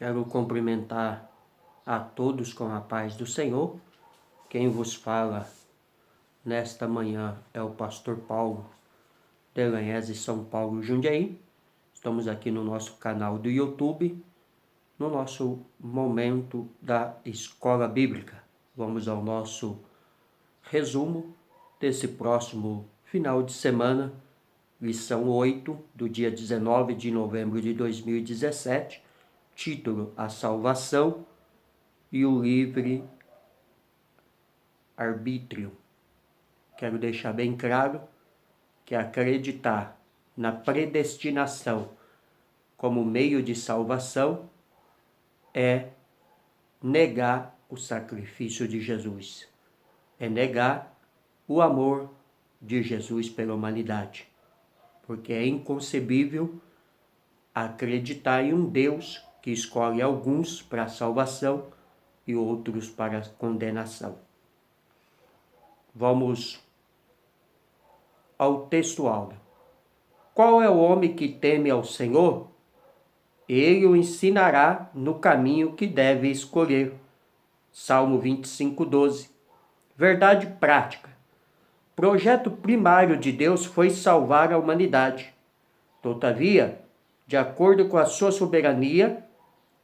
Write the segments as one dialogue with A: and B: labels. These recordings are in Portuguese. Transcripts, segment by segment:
A: Quero cumprimentar a todos com a paz do Senhor. Quem vos fala nesta manhã é o pastor Paulo Delanhese, São Paulo, Jundiaí. Estamos aqui no nosso canal do YouTube, no nosso momento da Escola Bíblica. Vamos ao nosso resumo desse próximo final de semana, lição 8, do dia 19 de novembro de 2017, título: A Salvação e o Livre Arbítrio. Quero deixar bem claro que acreditar na predestinação como meio de salvação é negar o sacrifício de Jesus, é negar o amor de Jesus pela humanidade, porque é inconcebível acreditar em um Deus que escolhe alguns para a salvação e outros para a condenação. Vamos ao texto áureo. Qual é o homem que teme ao Senhor? Ele o ensinará no caminho que deve escolher. Salmo 25:12. Verdade prática. O projeto primário de Deus foi salvar a humanidade. Todavia, de acordo com a sua soberania,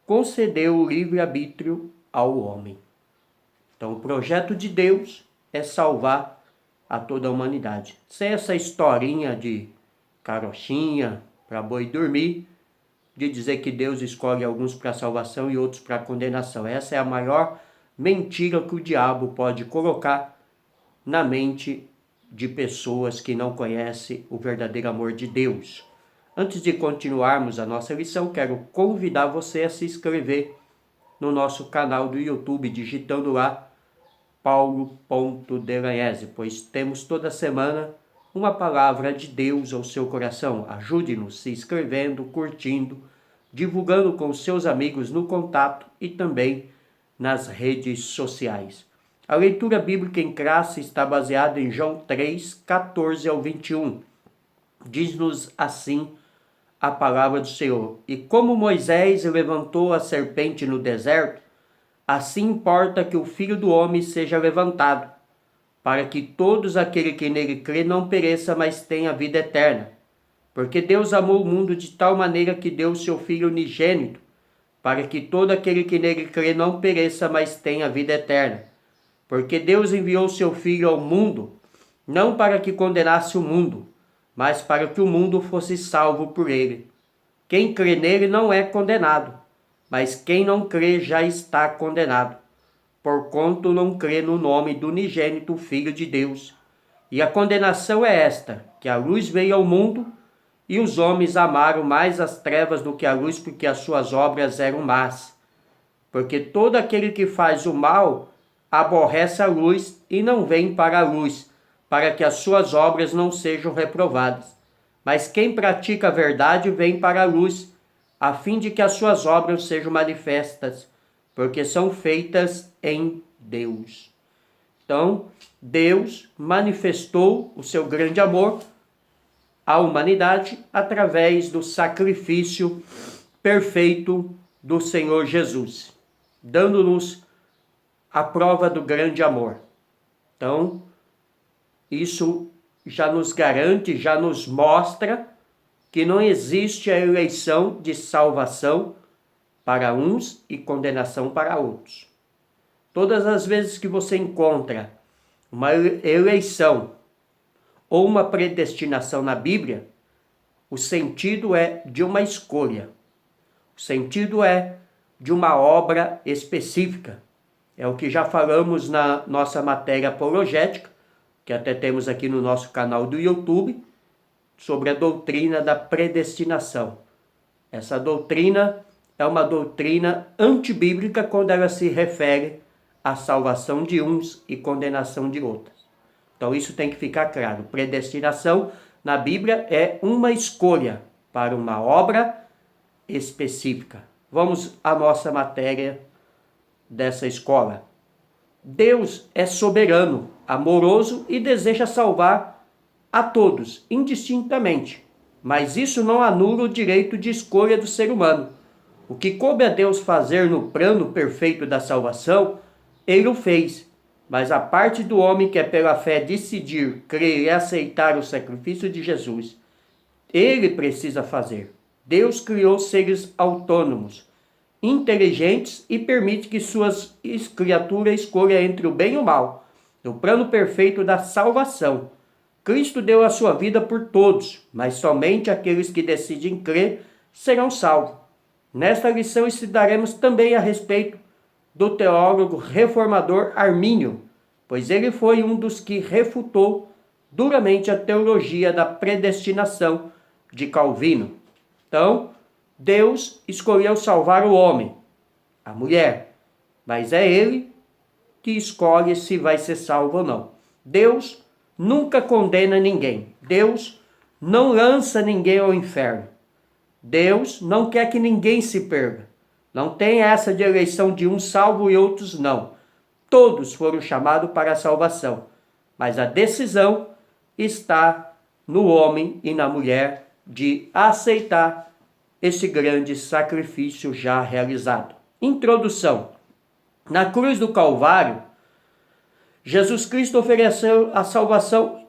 A: concedeu o livre-arbítrio ao homem. Então, o projeto de Deus é salvar a toda a humanidade. Sem essa historinha de carochinha para boi dormir, de dizer que Deus escolhe alguns para salvação e outros para condenação. Essa é a maior mentira que o diabo pode colocar na mente de pessoas que não conhecem o verdadeiro amor de Deus. Antes de continuarmos a nossa lição, quero convidar você a se inscrever no nosso canal do YouTube, digitando lá Paulo.Delanhese, pois temos toda semana uma palavra de Deus ao seu coração. Ajude-nos se inscrevendo, curtindo, divulgando com seus amigos no contato e também nas redes sociais. A leitura bíblica em classe está baseada em João 3, 14 ao 21. Diz-nos assim a palavra do Senhor: E como Moisés levantou a serpente no deserto, assim importa que o Filho do Homem seja levantado, para que todos aqueles que nele crê não pereça, mas tenha vida eterna. Porque Deus amou o mundo de tal maneira que deu o seu Filho unigênito, para que todo aquele que nele crê não pereça, mas tenha vida eterna. Porque Deus enviou o seu Filho ao mundo, não para que condenasse o mundo, mas para que o mundo fosse salvo por ele. Quem crê nele não é condenado, mas quem não crê já está condenado, porquanto não crê no nome do unigênito Filho de Deus. E a condenação é esta, que a luz veio ao mundo, e os homens amaram mais as trevas do que a luz, porque as suas obras eram más. Porque todo aquele que faz o mal aborrece a luz e não vem para a luz, para que as suas obras não sejam reprovadas. Mas quem pratica a verdade vem para a luz, a fim de que as suas obras sejam manifestas, porque são feitas em Deus. Então, Deus manifestou o seu grande amor à humanidade através do sacrifício perfeito do Senhor Jesus, dando-nos a prova do grande amor. Então, isso já nos garante, já nos mostra que não existe a eleição de salvação para uns e condenação para outros. Todas as vezes que você encontra uma eleição ou uma predestinação na Bíblia, o sentido é de uma escolha. O sentido é de uma obra específica. É o que já falamos na nossa matéria apologética, que até temos aqui no nosso canal do YouTube, sobre a doutrina da predestinação. Essa doutrina é uma doutrina antibíblica quando ela se refere à salvação de uns e condenação de outros. Então isso tem que ficar claro. Predestinação na Bíblia é uma escolha para uma obra específica. Vamos à nossa matéria dessa escola. Deus é soberano, amoroso e deseja salvar a todos, indistintamente. Mas isso não anula o direito de escolha do ser humano. O que coube a Deus fazer no plano perfeito da salvação, ele o fez. Mas a parte do homem que é pela fé decidir, crer e aceitar o sacrifício de Jesus, ele precisa fazer. Deus criou seres autônomos, inteligentes e permite que suas criaturas escolham entre o bem e o mal, no plano perfeito da salvação. Cristo deu a sua vida por todos, mas somente aqueles que decidem crer serão salvos. Nesta lição estudaremos também a respeito do teólogo reformador Armínio, pois ele foi um dos que refutou duramente a teologia da predestinação de Calvino. Então, Deus escolheu salvar o homem, a mulher, mas é ele que escolhe se vai ser salvo ou não. Deus nunca condena ninguém. Deus não lança ninguém ao inferno. Deus não quer que ninguém se perca. Não tem essa de eleição de uns salvo e outros não. Todos foram chamados para a salvação, mas a decisão está no homem e na mulher de aceitar esse grande sacrifício já realizado. Introdução. Na cruz do Calvário, Jesus Cristo ofereceu a salvação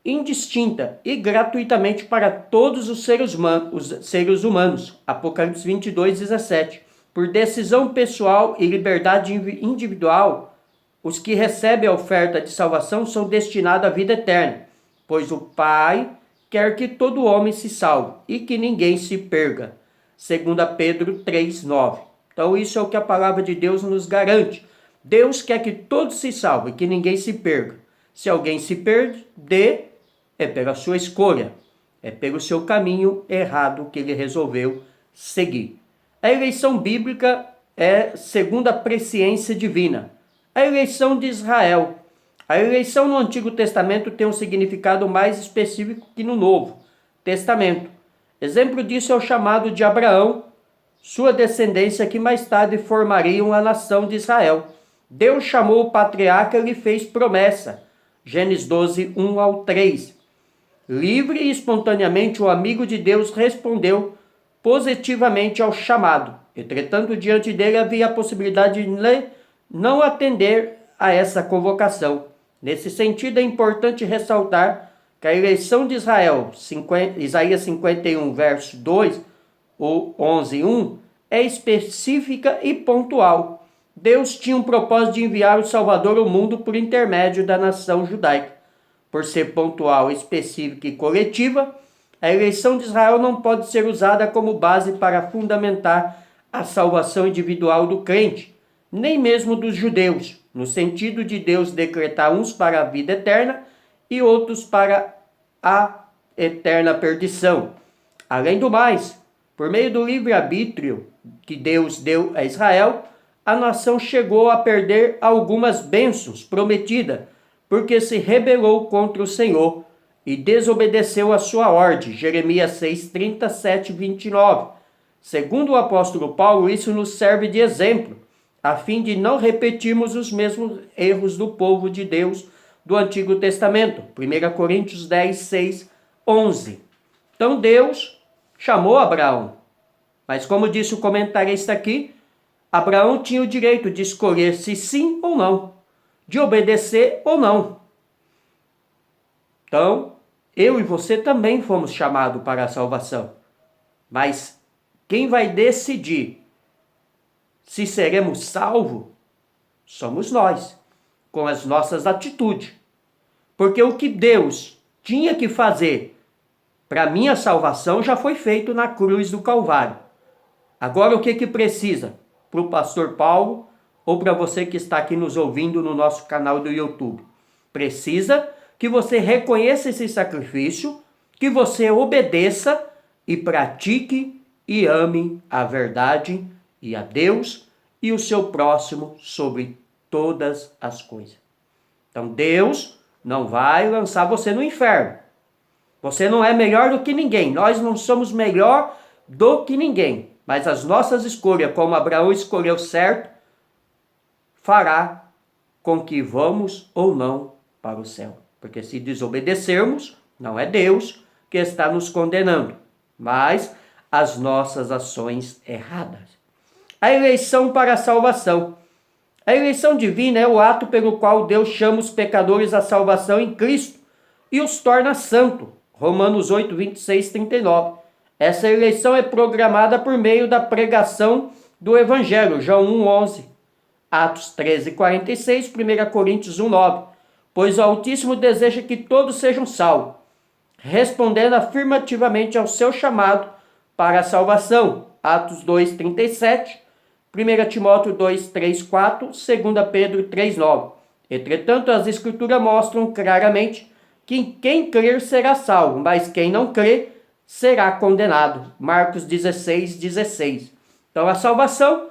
A: indistinta e gratuitamente para todos os seres humanos. Apocalipse 22, 17. Por decisão pessoal e liberdade individual, os que recebem a oferta de salvação são destinados à vida eterna, pois o Pai quer que todo homem se salve e que ninguém se perca. 2 Pedro 3, 9. Então isso é o que a palavra de Deus nos garante. Deus quer que todos se salvem e que ninguém se perca. Se alguém se perde, é pela sua escolha, é pelo seu caminho errado que ele resolveu seguir. A eleição bíblica é segundo a presciência divina. A eleição de Israel. A eleição no Antigo Testamento tem um significado mais específico que no Novo Testamento. Exemplo disso é o chamado de Abraão, sua descendência que mais tarde formariam a nação de Israel. Deus chamou o patriarca e lhe fez promessa. Gênesis 12, 1 ao 3. Livre e espontaneamente o amigo de Deus respondeu positivamente ao chamado. Entretanto, diante dele havia a possibilidade de não atender a essa convocação. Nesse sentido, é importante ressaltar que a eleição de Israel, Isaías 51, verso 2, ou 11, 1, é específica e pontual. Deus tinha um propósito de enviar o Salvador ao mundo por intermédio da nação judaica. Por ser pontual, específica e coletiva, a eleição de Israel não pode ser usada como base para fundamentar a salvação individual do crente, nem mesmo dos judeus, no sentido de Deus decretar uns para a vida eterna e outros para a eterna perdição. Além do mais, por meio do livre-arbítrio que Deus deu a Israel, a nação chegou a perder algumas bênçãos prometidas, porque se rebelou contra o Senhor e desobedeceu a sua ordem. Jeremias 6, 37, 29. Segundo o apóstolo Paulo, isso nos serve de exemplo, a fim de não repetirmos os mesmos erros do povo de Deus do Antigo Testamento. 1 Coríntios 10, 6, 11. Então Deus chamou Abraão, mas como disse o comentarista aqui, Abraão tinha o direito de escolher se sim ou não, de obedecer ou não. Então, eu e você também fomos chamados para a salvação. Mas quem vai decidir se seremos salvos somos nós, com as nossas atitudes. Porque o que Deus tinha que fazer para minha salvação já foi feito na cruz do Calvário. Agora o que precisa? Para o pastor Paulo ou para você que está aqui nos ouvindo no nosso canal do YouTube. Precisa que você reconheça esse sacrifício, que você obedeça e pratique e ame a verdade e a Deus e o seu próximo sobre todas as coisas. Então Deus não vai lançar você no inferno. Você não é melhor do que ninguém. Nós não somos melhor do que ninguém. Mas as nossas escolhas, como Abraão escolheu certo, fará com que vamos ou não para o céu. Porque se desobedecermos, não é Deus que está nos condenando, mas as nossas ações erradas. A eleição para a salvação. A eleição divina é o ato pelo qual Deus chama os pecadores à salvação em Cristo e os torna santos. Romanos 8, 26, 39. Essa eleição é programada por meio da pregação do Evangelho, João 1, 11. Atos 13, 46, 1 Coríntios 1, 9. Pois o Altíssimo deseja que todos sejam salvos, respondendo afirmativamente ao seu chamado para a salvação. Atos 2, 37. 1 Timóteo 2, 3, 4, 2 Pedro 3, 9. Entretanto, as Escrituras mostram claramente que quem crer será salvo, mas quem não crer será condenado. Marcos 16, 16. Então, a salvação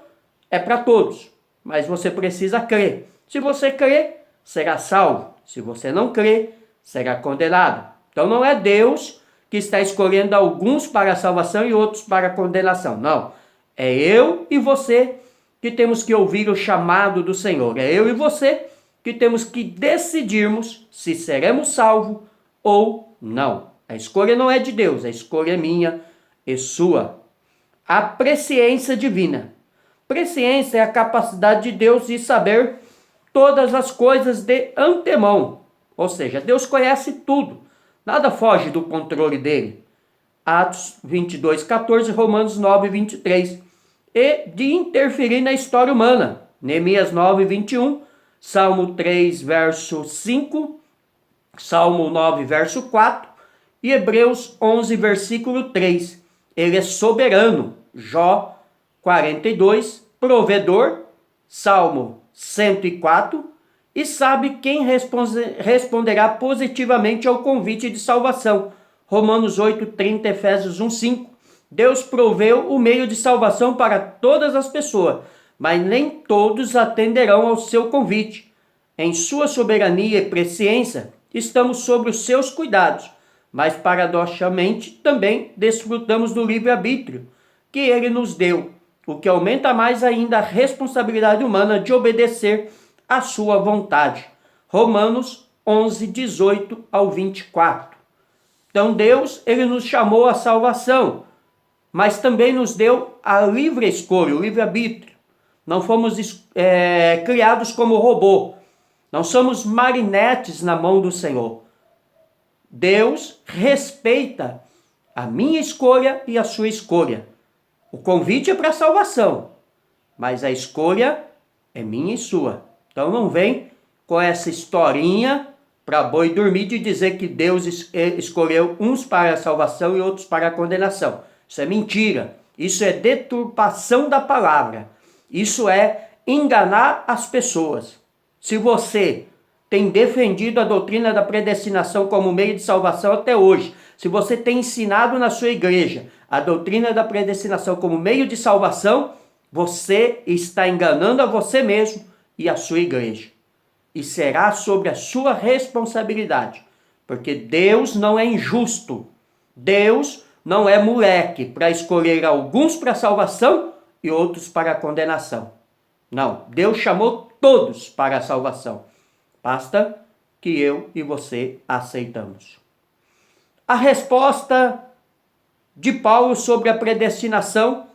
A: é para todos, mas você precisa crer. Se você crer, será salvo. Se você não crer, será condenado. Então, não é Deus que está escolhendo alguns para a salvação e outros para a condenação. Não. É eu e você que temos que ouvir o chamado do Senhor. É eu e você que temos que decidirmos se seremos salvos ou não. A escolha não é de Deus, a escolha é minha e sua. A presciência divina. Presciência é a capacidade de Deus de saber todas as coisas de antemão. Ou seja, Deus conhece tudo. Nada foge do controle dele. Atos 22, 14, Romanos 9, 23. E de interferir na história humana. Neemias 9, 21, Salmo 3, verso 5, Salmo 9, verso 4 e Hebreus 11, versículo 3. Ele é soberano. Jó 42, provedor, Salmo 104, e sabe quem responderá positivamente ao convite de salvação. Romanos 8, 30, Efésios 1, 5. Deus proveu o meio de salvação para todas as pessoas, mas nem todos atenderão ao seu convite. Em sua soberania e presciência, estamos sob os seus cuidados, mas paradoxalmente também desfrutamos do livre-arbítrio que ele nos deu, o que aumenta mais ainda a responsabilidade humana de obedecer à sua vontade. Romanos 11, 18 ao 24. Então Deus, ele nos chamou à salvação, mas também nos deu a livre escolha, o livre-arbítrio. Não fomos criados como robô. Não somos marinetes na mão do Senhor. Deus respeita a minha escolha e a sua escolha. O convite é para a salvação, mas a escolha é minha e sua. Então não vem com essa historinha para boi dormir de dizer que Deus escolheu uns para a salvação e outros para a condenação. Isso é mentira. Isso é deturpação da palavra. Isso é enganar as pessoas. Se você tem defendido a doutrina da predestinação como meio de salvação até hoje, se você tem ensinado na sua igreja a doutrina da predestinação como meio de salvação, você está enganando a você mesmo e a sua igreja. E será sobre a sua responsabilidade, porque Deus não é injusto. Deus não é moleque para escolher alguns para a salvação e outros para a condenação. Não, Deus chamou todos para a salvação. Basta que eu e você aceitamos. A resposta de Paulo sobre a predestinação,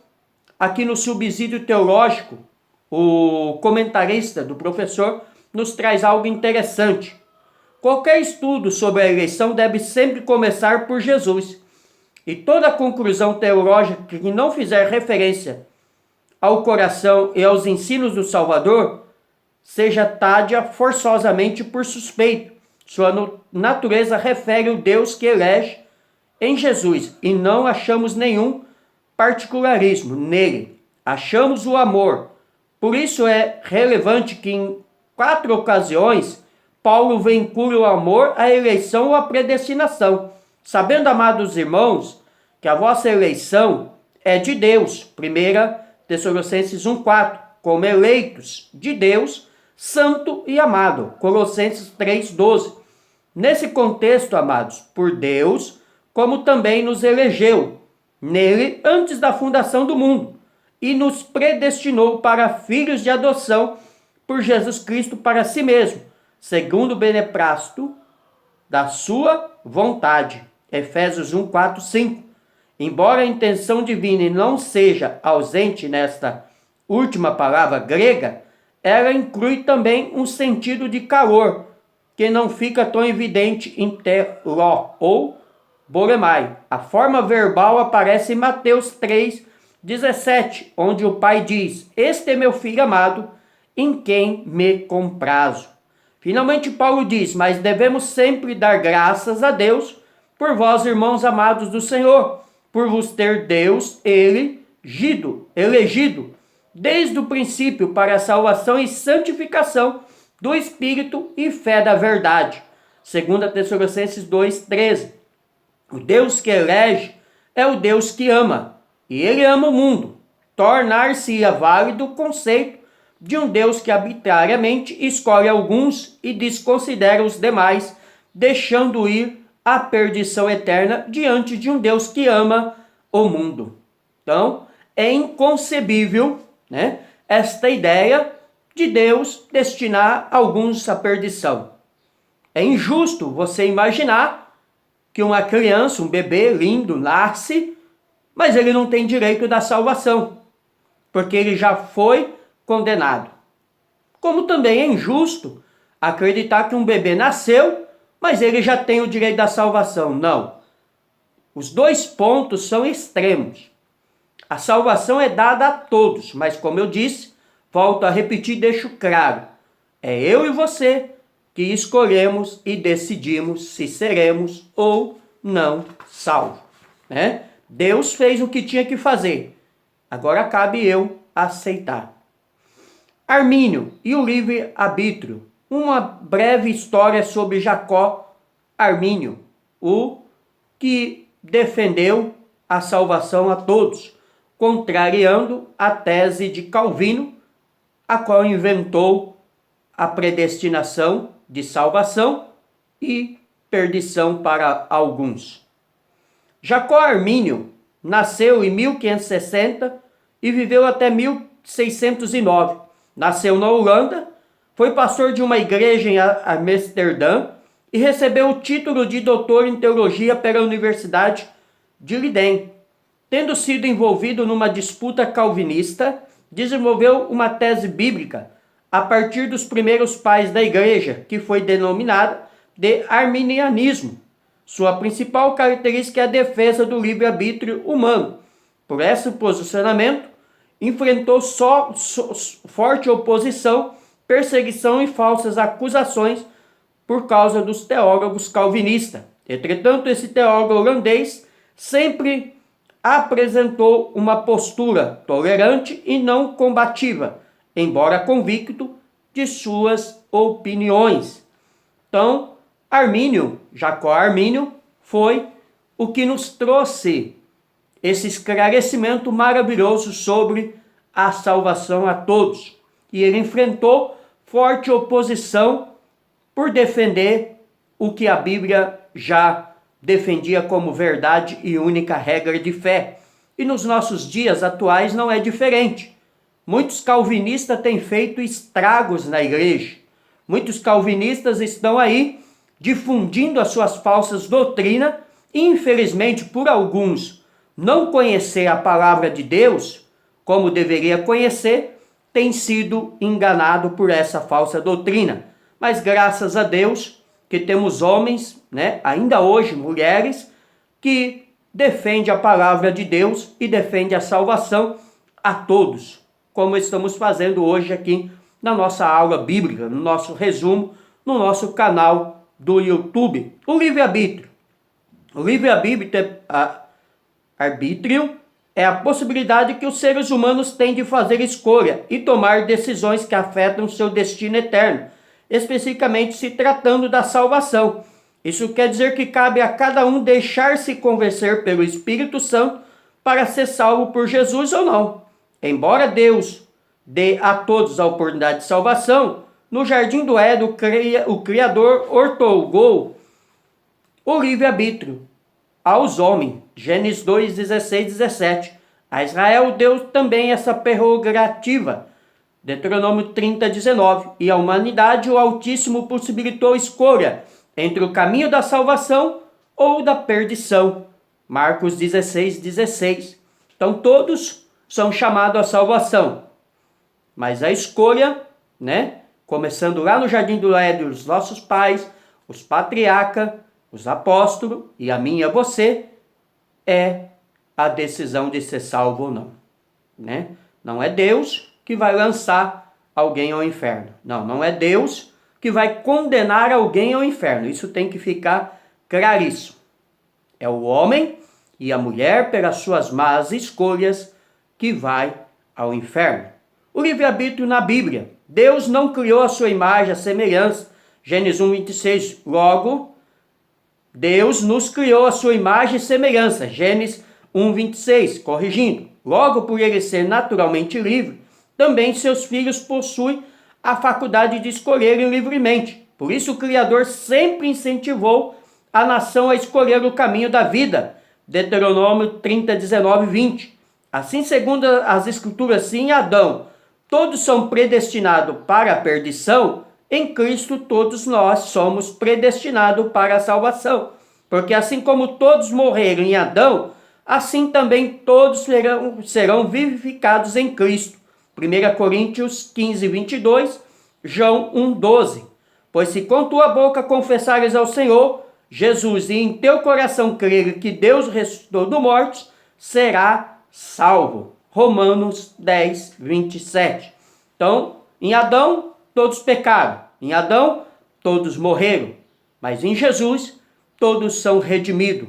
A: aqui no subsídio teológico, o comentarista do professor nos traz algo interessante. Qualquer estudo sobre a eleição deve sempre começar por Jesus. E toda conclusão teológica que não fizer referência ao coração e aos ensinos do Salvador, seja tadia forçosamente por suspeito. Sua natureza refere o Deus que elege em Jesus, e não achamos nenhum particularismo nele. Achamos o amor. Por isso é relevante que em 4 ocasiões Paulo vincula o amor à eleição ou à predestinação, sabendo, amados irmãos, que a vossa eleição é de Deus. 1 Tessalonicenses 1,4, como eleitos de Deus, santo e amado. Colossenses 3,12. Nesse contexto, amados, por Deus, como também nos elegeu nele antes da fundação do mundo, e nos predestinou para filhos de adoção por Jesus Cristo para si mesmo, segundo o beneplácito da sua vontade. Efésios 1, 4, 5. embora a intenção divina não seja ausente nesta última palavra grega, ela inclui também um sentido de calor, que não fica tão evidente em teló ou bolemai. A forma verbal aparece em Mateus 3,17, onde o pai diz: "Este é meu filho amado, em quem me comprazo." Finalmente Paulo diz: "Mas devemos sempre dar graças a Deus por vós, irmãos amados do Senhor, por vos ter Deus elegido desde o princípio para a salvação e santificação do Espírito e fé da verdade." 2 Tessalonicenses 2,13. O Deus que elege é o Deus que ama, e ele ama o mundo. Tornar-se-ia válido o conceito de um Deus que arbitrariamente escolhe alguns e desconsidera os demais, deixando ir à perdição eterna diante de um Deus que ama o mundo. Então, é inconcebível, esta ideia de Deus destinar alguns à perdição. É injusto você imaginar que uma criança, um bebê lindo, nasce, mas ele não tem direito da salvação, porque ele já foi condenado. Como também é injusto acreditar que um bebê nasceu, mas ele já tem o direito da salvação. Não. Os dois pontos são extremos. A salvação é dada a todos, mas como eu disse, volto a repetir e deixo claro, é eu e você que escolhemos e decidimos se seremos ou não salvos. Deus fez o que tinha que fazer, agora cabe eu aceitar. Armínio e o livre-arbítrio. Uma breve história sobre Jacó Armínio, o que defendeu a salvação a todos, contrariando a tese de Calvino, a qual inventou a predestinação de salvação e perdição para alguns. Jacó Armínio nasceu em 1560 e viveu até 1609. Nasceu na Holanda, foi pastor de uma igreja em Amsterdã e recebeu o título de doutor em teologia pela Universidade de Leiden. Tendo sido envolvido numa disputa calvinista, desenvolveu uma tese bíblica a partir dos primeiros pais da igreja, que foi denominada de arminianismo. Sua principal característica é a defesa do livre-arbítrio humano. Por esse posicionamento, enfrentou forte oposição, perseguição e falsas acusações por causa dos teólogos calvinistas. Entretanto, esse teólogo holandês sempre apresentou uma postura tolerante e não combativa, embora convicto de suas opiniões. Então, Jacó Armínio, foi o que nos trouxe esse esclarecimento maravilhoso sobre a salvação a todos. E ele enfrentou forte oposição por defender o que a Bíblia já defendia como verdade e única regra de fé. E nos nossos dias atuais não é diferente. Muitos calvinistas têm feito estragos na igreja. Muitos calvinistas estão aí difundindo as suas falsas doutrinas e, infelizmente, por alguns não conhecer a palavra de Deus como deveria conhecer, tem sido enganado por essa falsa doutrina. Mas graças a Deus que temos homens, ainda hoje mulheres, que defendem a palavra de Deus e defendem a salvação a todos, como estamos fazendo hoje aqui na nossa aula bíblica, no nosso resumo, no nosso canal do YouTube. O livre-arbítrio. O livre-arbítrio é a possibilidade que os seres humanos têm de fazer escolha e tomar decisões que afetam seu destino eterno, especificamente se tratando da salvação. Isso quer dizer que cabe a cada um deixar-se convencer pelo Espírito Santo para ser salvo por Jesus ou não. Embora Deus dê a todos a oportunidade de salvação, no jardim do Éden o Criador outorgou o livre-arbítrio aos homens. Gênesis 2, 16, 17. A Israel deu também essa prerrogativa. Deuteronômio 30, 19. E a humanidade, o Altíssimo possibilitou escolha entre o caminho da salvação ou da perdição. Marcos 16:16. Então todos são chamados à salvação. Mas a escolha, começando lá no Jardim do Éden, os nossos pais, os patriarcas, os apóstolos e a mim e a você, é a decisão de ser salvo ou não. Não é Deus que vai lançar alguém ao inferno. Não é Deus que vai condenar alguém ao inferno. Isso tem que ficar claríssimo. É o homem e a mulher, pelas suas más escolhas, que vai ao inferno. O livre-arbítrio na Bíblia. Deus não criou a sua imagem, a semelhança. Gênesis 1:26. Logo, Deus nos criou a sua imagem e semelhança. Gênesis 1:26. Corrigindo. Logo, por ele ser naturalmente livre, também seus filhos possuem a faculdade de escolherem livremente. Por isso o Criador sempre incentivou a nação a escolher o caminho da vida. Deuteronômio 30:19-20. Assim, segundo as Escrituras, sim, Adão, todos são predestinados para a perdição, em Cristo todos nós somos predestinados para a salvação. Porque assim como todos morreram em Adão, assim também todos serão vivificados em Cristo. 1 Coríntios 15:22, João 1:12. Pois se com tua boca confessares ao Senhor Jesus e em teu coração creres que Deus ressuscitou dos mortos, será salvo. Romanos 10:27. Então, em Adão, todos pecaram. Em Adão, todos morreram. Mas em Jesus, todos são redimidos.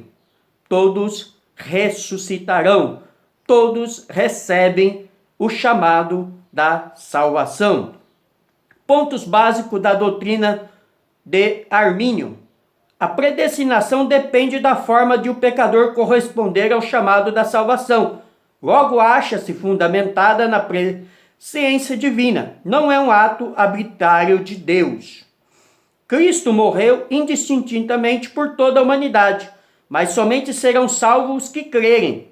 A: Todos ressuscitarão. Todos recebem o chamado da salvação. Pontos básicos da doutrina de Armínio. A predestinação depende da forma de o pecador corresponder ao chamado da salvação. Logo, acha-se fundamentada na presciência divina. Não é um ato arbitrário de Deus. Cristo morreu indistintamente por toda a humanidade, mas somente serão salvos os que crerem.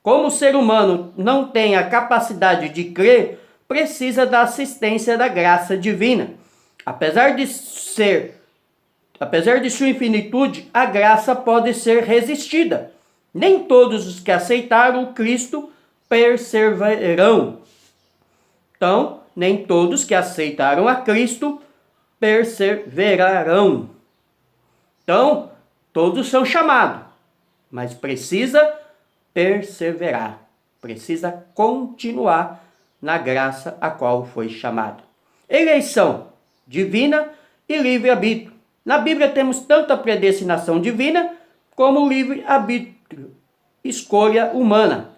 A: Como o ser humano não tem a capacidade de crer, precisa da assistência da graça divina. Apesar de sua infinitude, a graça pode ser resistida. Nem todos os que aceitaram o Cristo perseverarão. Então, nem todos que aceitaram a Cristo perseverarão. Então, todos são chamados, mas precisa perseverar. Precisa continuar na graça a qual foi chamado. Eleição divina e livre-arbítrio. Na Bíblia temos tanto a predestinação divina como o livre-arbítrio, escolha humana,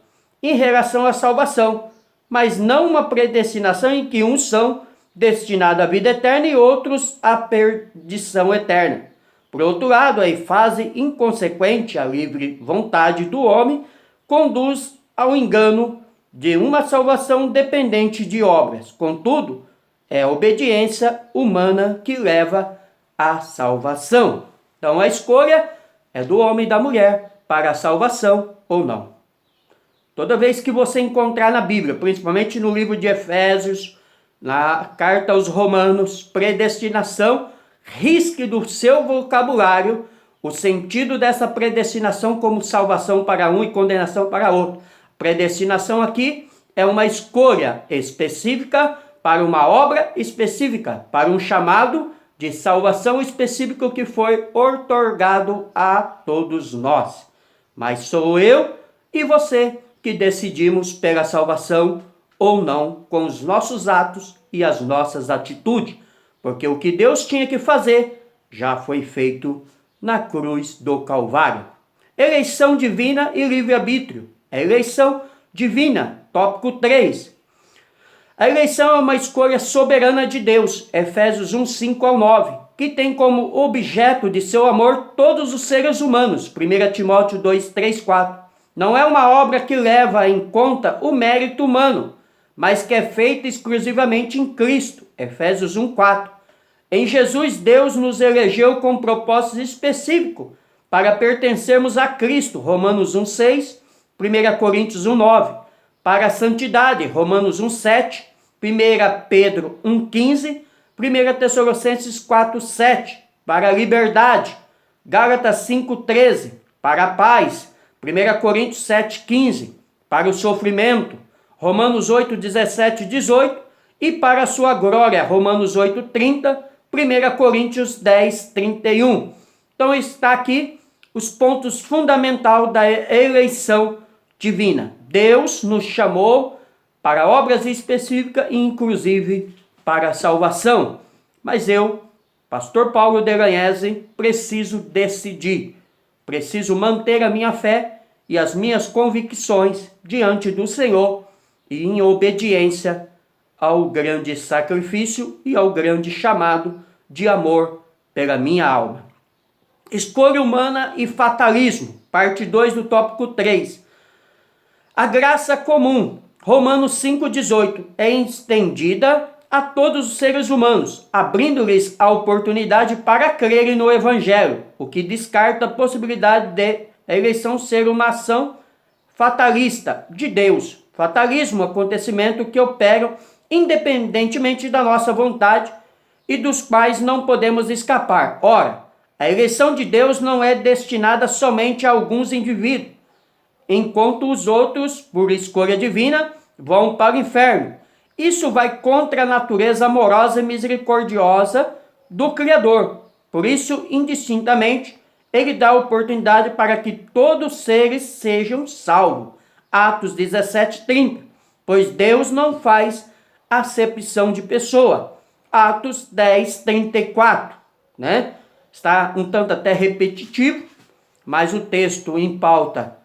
A: em relação à salvação, mas não uma predestinação em que uns são destinados à vida eterna e outros à perdição eterna. Por outro lado, a ênfase inconsequente à livre vontade do homem conduz ao engano de uma salvação dependente de obras. Contudo, é a obediência humana que leva à salvação. Então a escolha é do homem e da mulher para a salvação ou não. Toda vez que você encontrar na Bíblia, principalmente no livro de Efésios, na carta aos Romanos, predestinação, risque do seu vocabulário o sentido dessa predestinação como salvação para um e condenação para outro. Predestinação aqui é uma escolha específica para uma obra específica, para um chamado de salvação específico que foi outorgado a todos nós. Mas sou eu e você que decidimos pela salvação ou não com os nossos atos e as nossas atitudes, porque o que Deus tinha que fazer já foi feito na cruz do Calvário. Eleição divina e livre-arbítrio. A eleição divina, tópico 3. A eleição é uma escolha soberana de Deus, Efésios 1:5-9, que tem como objeto de seu amor todos os seres humanos, 1 Timóteo 2:3-4. Não é uma obra que leva em conta o mérito humano, mas que é feita exclusivamente em Cristo, Efésios 1:4. Em Jesus, Deus nos elegeu com propósito específico para pertencermos a Cristo, Romanos 1:6, 1 Coríntios 1:9, para a santidade, Romanos 1:7, 1 Pedro 1:15, 1 Tessalonicenses 4:7, para a liberdade, Gálatas 5:13, para a paz, 1 Coríntios 7,15, para o sofrimento, Romanos 8, 17 e 18, e para a sua glória, Romanos 8, 30, 1 Coríntios 10, 31. Então está aqui os pontos fundamentais da eleição divina. Deus nos chamou para obras específicas e inclusive para a salvação. Mas eu, pastor Paulo Delagnese, preciso decidir. Preciso manter a minha fé e as minhas convicções diante do Senhor e em obediência ao grande sacrifício e ao grande chamado de amor pela minha alma. Escolha humana e fatalismo, parte 2 do tópico 3. A graça comum, Romanos 5,18, é estendida a todos os seres humanos, abrindo-lhes a oportunidade para crerem no Evangelho, o que descarta a possibilidade de a eleição ser uma ação fatalista de Deus. Fatalismo, acontecimento que opera independentemente da nossa vontade e dos quais não podemos escapar. Ora, a eleição de Deus não é destinada somente a alguns indivíduos, enquanto os outros, por escolha divina, vão para o inferno. Isso vai contra a natureza amorosa e misericordiosa do Criador. Por isso, indistintamente, ele dá a oportunidade para que todos os seres sejam salvos. Atos 17:30. Pois Deus não faz acepção de pessoa. Atos 10:34. Né? Está um tanto até repetitivo, mas o texto em pauta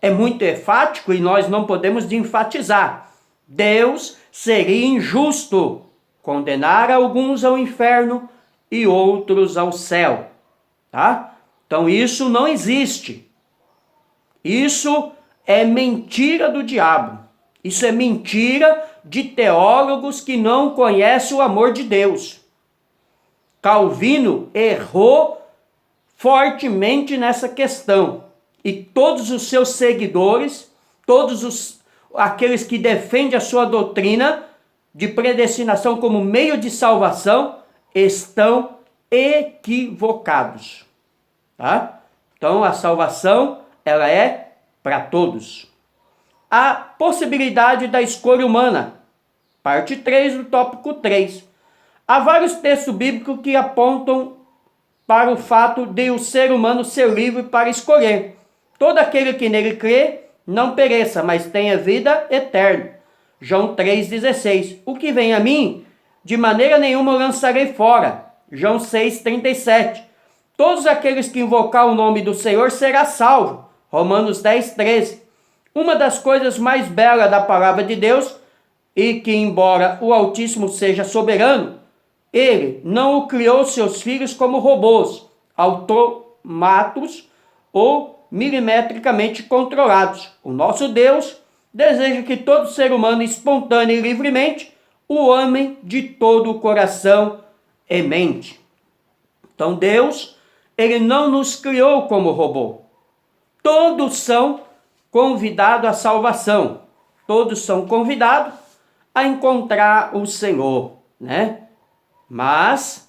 A: é muito enfático e nós não podemos enfatizar. Deus seria injusto condenar alguns ao inferno e outros ao céu, tá? Então isso não existe. Isso é mentira do diabo. Isso é mentira de teólogos que não conhecem o amor de Deus. Calvino errou fortemente nessa questão. E todos os seus seguidores, aqueles que defendem a sua doutrina de predestinação como meio de salvação, estão equivocados. Tá? Então a salvação, ela é para todos. A possibilidade da escolha humana, parte 3 do tópico 3. Há vários textos bíblicos que apontam para o fato de o ser humano ser livre para escolher. Todo aquele que nele crê, não pereça, mas tenha vida eterna. João 3,16. O que vem a mim, de maneira nenhuma lançarei fora. João 6,37. Todos aqueles que invocar o nome do Senhor será salvo. Romanos 10,13. Uma das coisas mais belas da palavra de Deus, e que embora o Altíssimo seja soberano, ele não criou seus filhos como robôs, automatos ou milimetricamente controlados. O nosso Deus deseja que todo ser humano espontâneo e livremente o ame de todo o coração e mente. Então Deus, ele não nos criou como robô. Todos são convidados à salvação. Todos são convidados a encontrar o Senhor, né? Mas